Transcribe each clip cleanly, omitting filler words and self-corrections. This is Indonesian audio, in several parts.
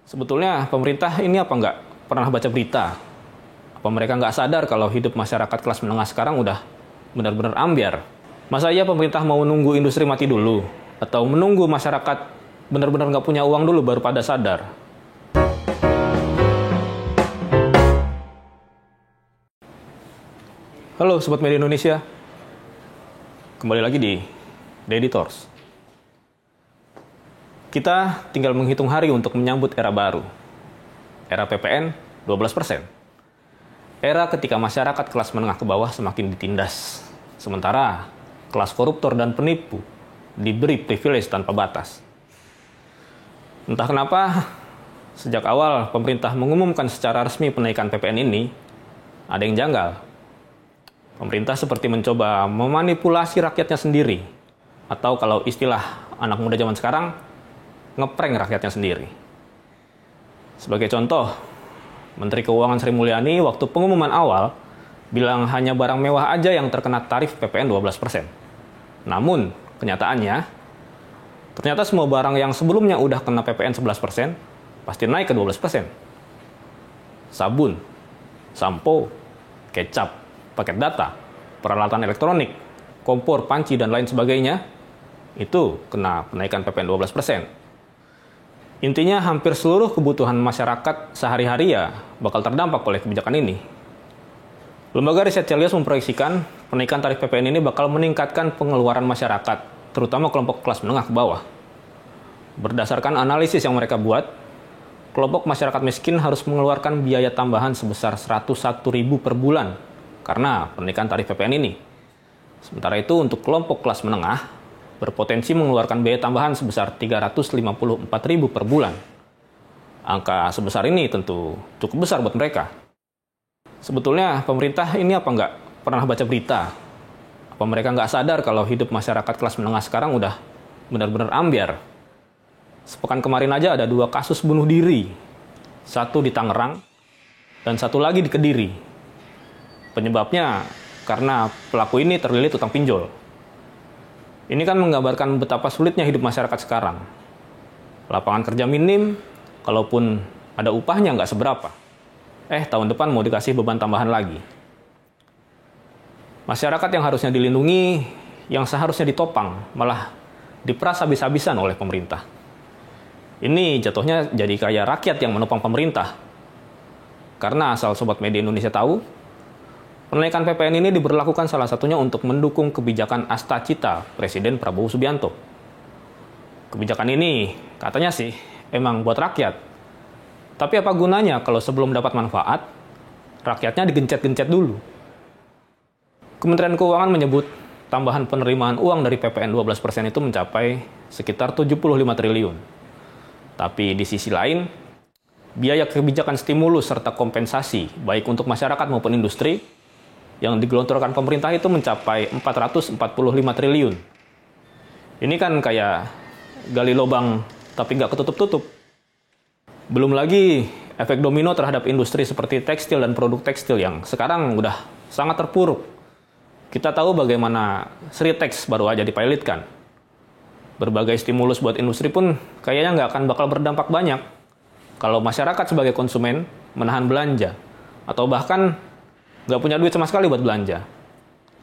Sebetulnya pemerintah ini apa nggak pernah baca berita? Apa mereka nggak sadar kalau hidup masyarakat kelas menengah sekarang udah benar-benar ambyar? Masa iya pemerintah mau nunggu industri mati dulu? Atau menunggu masyarakat benar-benar nggak punya uang dulu baru pada sadar? Halo Sobat Media Indonesia, kembali lagi di The Editors. Kita tinggal menghitung hari untuk menyambut era baru. Era PPN 12%. Era ketika masyarakat kelas menengah ke bawah semakin ditindas. Sementara kelas koruptor dan penipu diberi privilege tanpa batas. Entah kenapa, sejak awal pemerintah mengumumkan secara resmi penaikan PPN ini, ada yang janggal. Pemerintah seperti mencoba memanipulasi rakyatnya sendiri. Atau kalau istilah anak muda zaman sekarang, ngeprank rakyatnya sendiri. Sebagai contoh, Menteri Keuangan Sri Mulyani waktu pengumuman awal bilang hanya barang mewah aja yang terkena tarif PPN 12%. Namun, kenyataannya, ternyata semua barang yang sebelumnya udah kena PPN 11%, pasti naik ke 12%. Sabun, sampo, kecap, paket data, peralatan elektronik, kompor, panci, dan lain sebagainya, itu kena kenaikan PPN 12%. Intinya hampir seluruh kebutuhan masyarakat sehari-hari ya bakal terdampak oleh kebijakan ini. Lembaga riset Celios memproyeksikan penaikan tarif PPN ini bakal meningkatkan pengeluaran masyarakat, terutama kelompok kelas menengah ke bawah. Berdasarkan analisis yang mereka buat, kelompok masyarakat miskin harus mengeluarkan biaya tambahan sebesar Rp101.000 per bulan karena penaikan tarif PPN ini. Sementara itu untuk kelompok kelas menengah, berpotensi mengeluarkan biaya tambahan sebesar Rp354.000 per bulan. Angka sebesar ini tentu cukup besar buat mereka. Sebetulnya pemerintah ini apa nggak pernah baca berita? Apa mereka nggak sadar kalau hidup masyarakat kelas menengah sekarang udah benar-benar ambyar? Sepekan kemarin aja ada 2 kasus bunuh diri. Satu di Tangerang, dan satu lagi di Kediri. Penyebabnya karena pelaku ini terlilit utang pinjol. Ini kan menggambarkan betapa sulitnya hidup masyarakat sekarang. Lapangan kerja minim, kalaupun ada upahnya nggak seberapa. Tahun depan mau dikasih beban tambahan lagi. Masyarakat yang harusnya dilindungi, yang seharusnya ditopang, malah diperas habis-habisan oleh pemerintah. Ini jatuhnya jadi kayak rakyat yang menopang pemerintah. Karena asal Sobat Media Indonesia tahu, penaikan PPN ini diberlakukan salah satunya untuk mendukung kebijakan Astacita Presiden Prabowo Subianto. Kebijakan ini katanya sih emang buat rakyat. Tapi apa gunanya kalau sebelum dapat manfaat, rakyatnya digencet-gencet dulu? Kementerian Keuangan menyebut tambahan penerimaan uang dari PPN 12% itu mencapai sekitar 75 triliun. Tapi di sisi lain, biaya kebijakan stimulus serta kompensasi baik untuk masyarakat maupun industri yang digelontorkan pemerintah itu mencapai 445 triliun. Ini kan kayak gali lubang tapi nggak ketutup-tutup. Belum lagi efek domino terhadap industri seperti tekstil dan produk tekstil yang sekarang udah sangat terpuruk. Kita tahu bagaimana Sritex baru aja dipilotkan. Berbagai stimulus buat industri pun kayaknya nggak akan bakal berdampak banyak kalau masyarakat sebagai konsumen menahan belanja atau bahkan nggak punya duit sama sekali buat belanja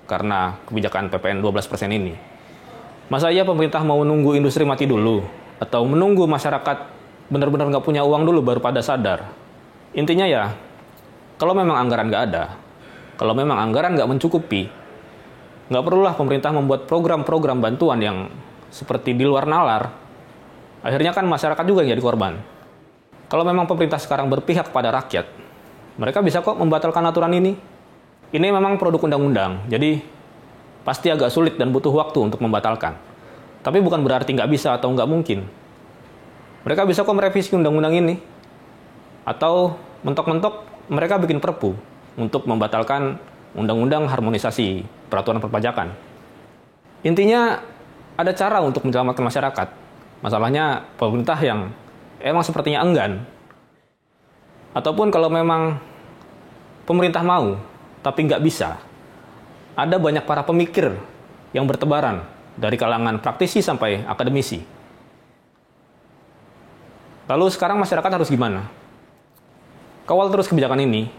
karena kebijakan PPN 12% ini. Masa iya pemerintah mau nunggu industri mati dulu? Atau menunggu masyarakat benar-benar nggak punya uang dulu baru pada sadar? Intinya ya, kalau memang anggaran nggak ada, kalau memang anggaran nggak mencukupi, nggak perlulah pemerintah membuat program-program bantuan yang seperti di luar nalar. Akhirnya kan masyarakat juga yang jadi korban. Kalau memang pemerintah sekarang berpihak pada rakyat, mereka bisa kok membatalkan aturan ini. Ini memang produk undang-undang, jadi pasti agak sulit dan butuh waktu untuk membatalkan. Tapi bukan berarti nggak bisa atau nggak mungkin. Mereka bisa kok merevisi undang-undang ini. Atau mentok-mentok mereka bikin perpu untuk membatalkan undang-undang harmonisasi peraturan perpajakan. Intinya ada cara untuk menyelamatkan masyarakat. Masalahnya pemerintah yang emang sepertinya enggan. Ataupun kalau memang pemerintah mau, tapi nggak bisa. Ada banyak para pemikir yang bertebaran dari kalangan praktisi sampai akademisi. Lalu sekarang masyarakat harus gimana? Kawal terus kebijakan ini,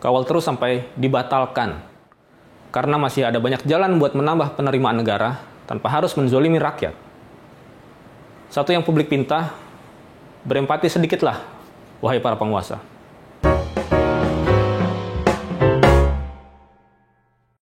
kawal terus sampai dibatalkan. Karena masih ada banyak jalan buat menambah penerimaan negara tanpa harus menzolimi rakyat. Satu yang publik pinta, berempati sedikitlah, wahai para penguasa.